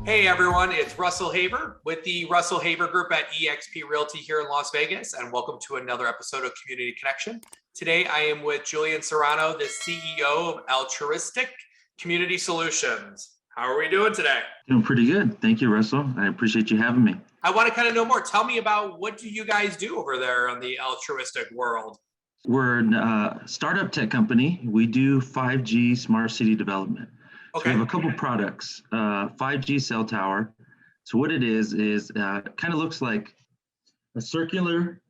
Hey everyone, it's Russell Haber with the Russell Haber Group at eXp Realty here in Las Vegas, and welcome to another episode of Community Connection. Today I am with Julian Serrano, the CEO of Altruistic Community Solutions. How are we doing today? Doing pretty good. Thank you, Russell. I appreciate you having me. I want to kind of know more. Tell me about what do you guys do over there on the altruistic world? We're a startup tech company. We do 5G smart city development. So we have a couple products, 5G cell tower. So what it is kind of looks like a circular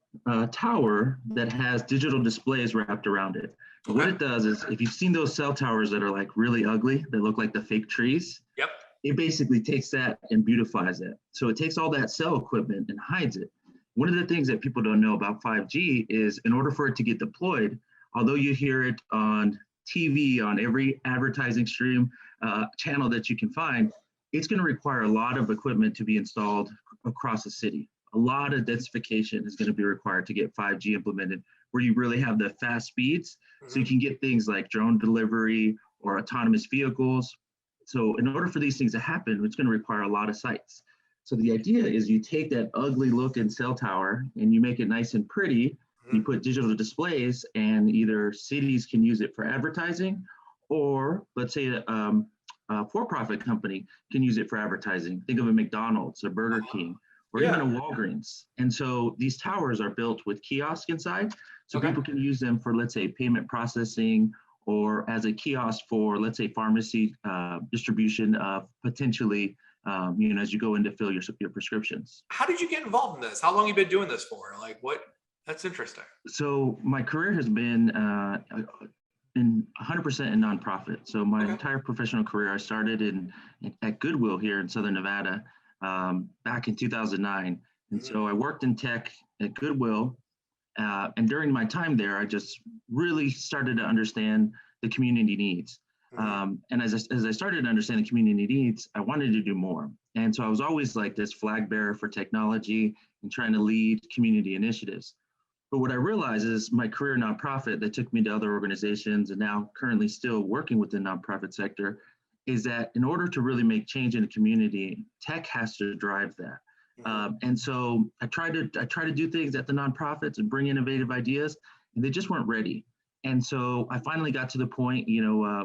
tower that has digital displays wrapped around it. But what it does is, if you've seen those cell towers that are like really ugly, that look like the fake trees, it basically takes that and beautifies it. So it takes all that cell equipment and hides it. One of the things that people don't know about 5G is, in order for it to get deployed, although you hear it on TV, on every advertising stream channel that you can find, it's going to require a lot of equipment to be installed across the city. A lot of densification is going to be required to get 5G implemented, where you really have the fast speeds, so you can get things like drone delivery or autonomous vehicles. So in order for these things to happen, it's going to require a lot of sites. So the idea is, you take that ugly looking cell tower and you make it nice and pretty. You put digital displays, and either cities can use it for advertising, or let's say a for-profit company can use it for advertising. Think of a McDonald's, a Burger King, or even a Walgreens. And so these towers are built with kiosks inside, so people can use them for, let's say, payment processing, or as a kiosk for, let's say, pharmacy distribution of potentially, as you go in to fill your prescriptions. How did you get involved in this? How long have you been doing this for? Like, what? That's interesting. So my career has been in 100% in nonprofit. So my entire professional career, I started at Goodwill here in Southern Nevada back in 2009. And so I worked in tech at Goodwill. And during my time there, I just really started to understand the community needs. And as I started to understand the community needs, I wanted to do more. And so I was always like this flag bearer for technology and trying to lead community initiatives. But what I realized is, my career nonprofit that took me to other organizations, and now currently still working with the nonprofit sector, is that in order to really make change in a community, tech has to drive that. And so I try to do things at the nonprofits and bring innovative ideas, and they just weren't ready. And so I finally got to the point,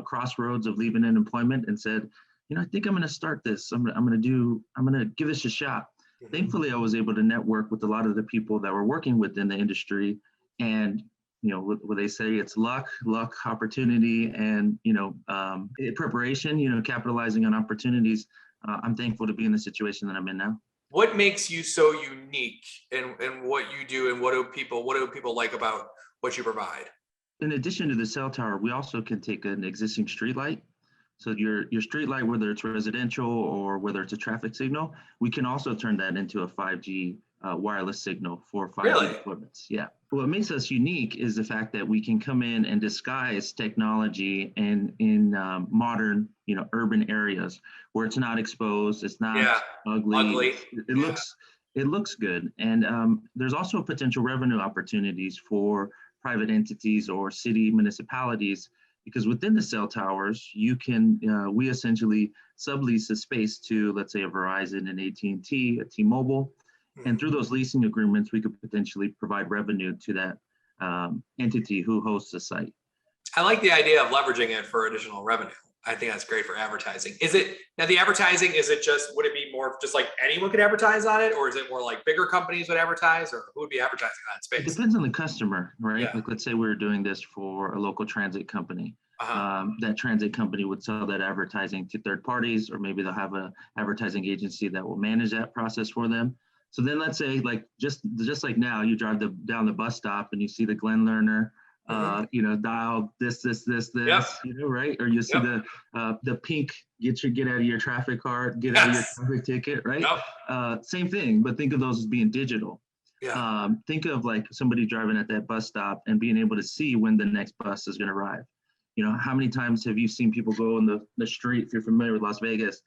crossroads of leaving unemployment, and said, I think I'm going to start this. I'm going to give this a shot. Thankfully, I was able to network with a lot of the people that were working within the industry, and what they say, it's luck, opportunity, and preparation. Capitalizing on opportunities. I'm thankful to be in the situation that I'm in now. What makes you so unique in what you do, and what do people like about what you provide? In addition to the cell tower, we also can take an existing street light. So your street light, whether it's residential or whether it's a traffic signal, we can also turn that into a 5G wireless signal for 5G equipment. Yeah. What makes us unique is the fact that we can come in and disguise technology in modern, urban areas where it's not exposed, it's not ugly. It looks good. And there's also potential revenue opportunities for private entities or city municipalities, because within the cell towers, we essentially sublease the space to, let's say, a Verizon, an AT&T, a T-Mobile, and through those leasing agreements, we could potentially provide revenue to that entity who hosts the site. I like the idea of leveraging it for additional revenue. I think that's great for advertising. Would it be more just like anyone could advertise on it, or is it more like bigger companies would advertise, or who would be advertising on that space? It depends on the customer, right? Yeah. Like, let's say we're doing this for a local transit company. That transit company would sell that advertising to third parties, or maybe they'll have an advertising agency that will manage that process for them. So then let's say, like, just like now, you drive down the bus stop and you see the Glenn Lerner dial this, right? Or you see the pink, get out of your traffic card, get out of your traffic ticket, right? Same thing, but think of those as being digital. Think of like somebody driving at that bus stop and being able to see when the next bus is going to arrive. How many times have you seen people go on the street, if you're familiar with Las Vegas,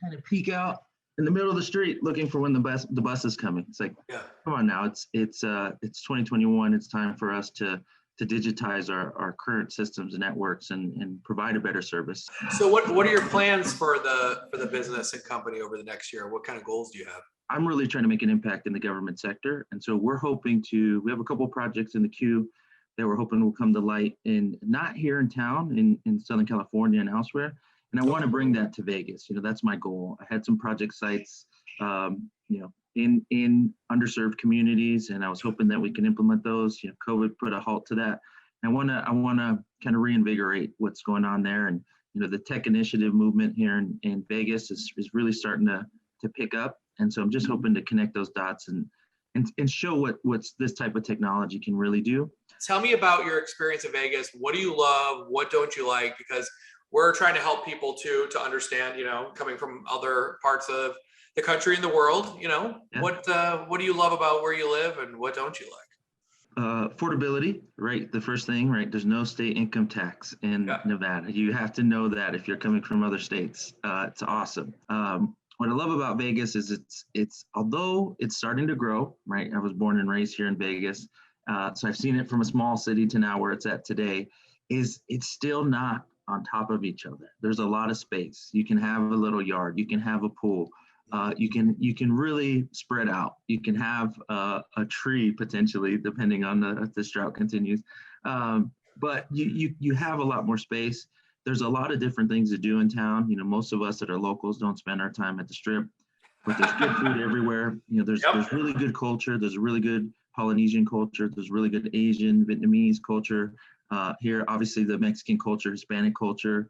kind of peek out in the middle of the street looking for when the bus is coming? It's like, come on now, it's 2021. It's time for us to digitize our current systems and networks and provide a better service. So what are your plans for the business and company over the next year? What kind of goals do you have? I'm really trying to make an impact in the government sector. And so we have a couple of projects in the queue that we're hoping will come to light not here in town, in Southern California and elsewhere. And I want to bring that to Vegas. That's my goal. I had some project sites, in underserved communities, and I was hoping that we can implement those. COVID put a halt to that. And I want to kind of reinvigorate what's going on there. And the tech initiative movement here in Vegas is really starting to pick up. And so I'm just hoping to connect those dots and show what's this type of technology can really do. Tell me about your experience in Vegas. What do you love? What don't you like? Because we're trying to help people too to understand, coming from other parts of the country and the world, Yeah. What do you love about where you live and what don't you like? Affordability, right? The first thing, right? There's no state income tax in Nevada. You have to know that if you're coming from other states. It's awesome. What I love about Vegas is it's although it's starting to grow, right? I was born and raised here in Vegas. So I've seen it from a small city to now where it's at today. It's still not on top of each other. There's a lot of space. You can have a little yard. You can have a pool. You can really spread out. You can have a tree potentially, depending on if this drought continues. But you have a lot more space. There's a lot of different things to do in town. Most of us that are locals don't spend our time at the Strip, but there's good food everywhere. There's really good culture. There's really good Polynesian culture. There's really good Asian, Vietnamese culture here. Obviously, the Mexican culture, Hispanic culture.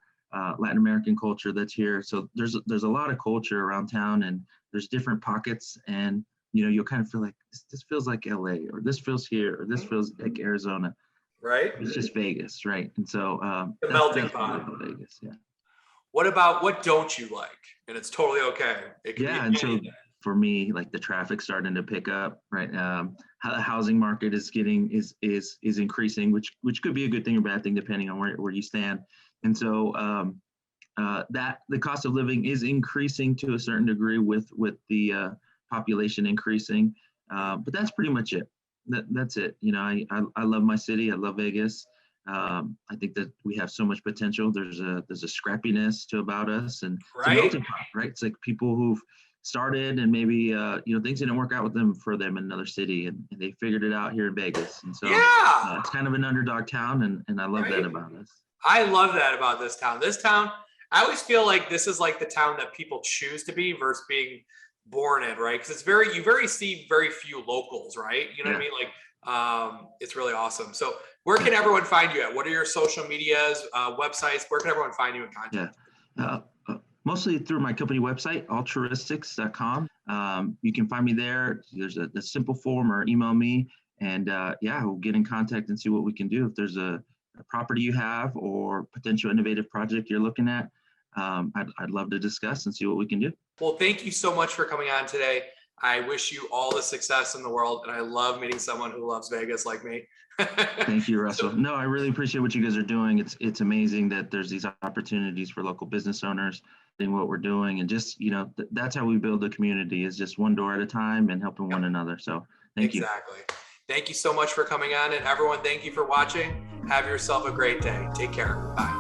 Latin American culture that's here. So there's a lot of culture around town, and there's different pockets, and you'll kind of feel like this feels like LA, or this feels here, or this feels like Arizona. Right. It's just Vegas, right? And so the melting pot. Vegas, yeah. What don't you like? And it's totally okay. And so for me, like the traffic starting to pick up, right? How the housing market is increasing, which could be a good thing or bad thing depending on where you stand. And so that the cost of living is increasing to a certain degree with the population increasing, but that's pretty much it. That's it. I love my city. I love Vegas. I think that we have so much potential. There's a scrappiness about us, and it's a melting pot, right? It's like people who've started and maybe things didn't work out for them in another city, and they figured it out here in Vegas. And so it's kind of an underdog town, and I love that about us. I love that about this town. I always feel like this is like the town that people choose to be versus being born in, right? Because you see very few locals, right? You know what I mean? Like, it's really awesome. So where can everyone find you at? What are your social medias, websites? Where can everyone find you in content? Mostly through my company website, altruistics.com. You can find me there. There's a simple form, or email me, and we'll get in contact and see what we can do. If there's a property you have or potential innovative project you're looking at, I'd love to discuss and see what we can do. Well, thank you so much for coming on today. I wish you all the success in the world, and I love meeting someone who loves Vegas like me. Thank you, Russell. No, I really appreciate what you guys are doing. It's amazing that there's these opportunities for local business owners in what we're doing, and just that's how we build a community, is just one door at a time and helping one another. So thank you. Exactly. Thank you so much for coming on, and everyone, thank you for watching. Have yourself a great day. Take care. Bye.